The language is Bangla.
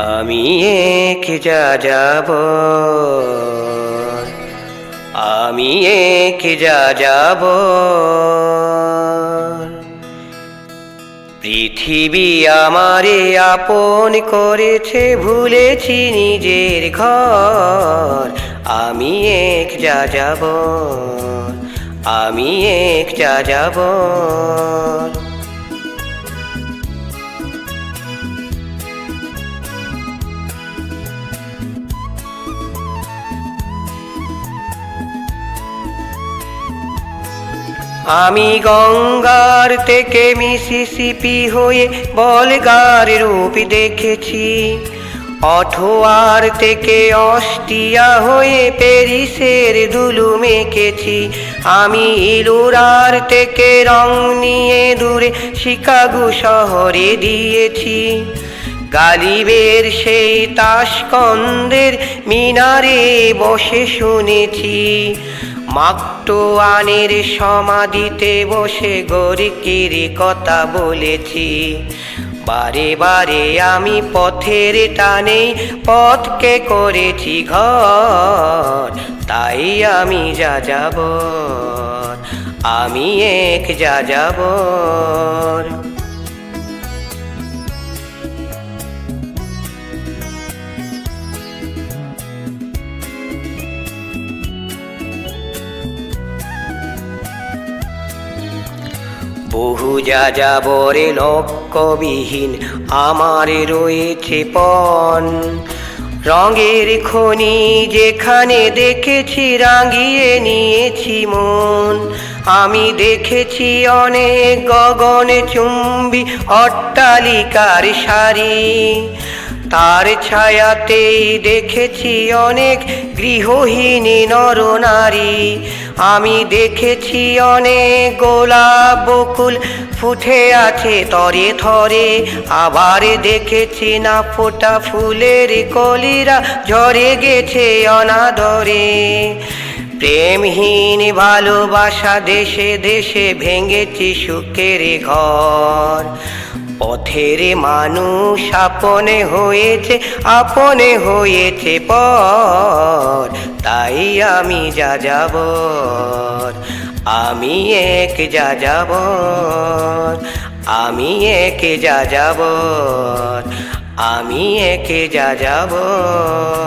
আমি এক যাযাবর, আমি এক যাযাবর। পৃথিবী আমারে আপন করেছে, ভুলেছি নিজের ঘর। আমি এক যাযাবর, আমি এক যাযাবর। আমি গঙ্গার থেকে মিসিসিপি হয়ে বলগার রূপ দেখেছি, অঠোয়ার থেকে অস্টিয়া হয়ে প্যারিসের ধুলো মেখেছি। আমি ইলুরার থেকে রং নিয়ে দূরে শিকাগো শহরে দিয়েছি। গালিবের সেই তাশকন্দের মিনারে বসে শুনেছি, মাকটোয়ানের সমাধিতে বসে গরিকের কথা বলেছি। বারে বারে আমি পথের টানে পথকে করেছি ঘর, তাই আমি যাযাবর, আমি এক যাযাবর। বহু যাযাবরে লক্ষ্যবিহীন আমার রয়েছে পণ। রঙের খনি যেখানে দেখেছি রাঙিয়ে নিয়েছি মন। আমি দেখেছি অনেক গগনে চুম্বী অট্টালিকার সারি, তার ছায়াতেই দেখেছি অনেক গৃহহীনী নরনারী। আমি দেখেছি অনেক গোলাপ বকুল ফুটে আছে তরে থরে, আবার দেখেছি না ফোটা ফুলের কলিরা ঝরে গেছে অনাদরে। প্রেমহীন ভালোবাসা দেশে দেশে ভেঙেছি সুখের ঘর। পথের মানুষ আপনে হয়েছে পর, তাই আমি যাযাবর, আমি এক যাযাবর, আমি এক যাযাবর, আমি এক যাযাবর।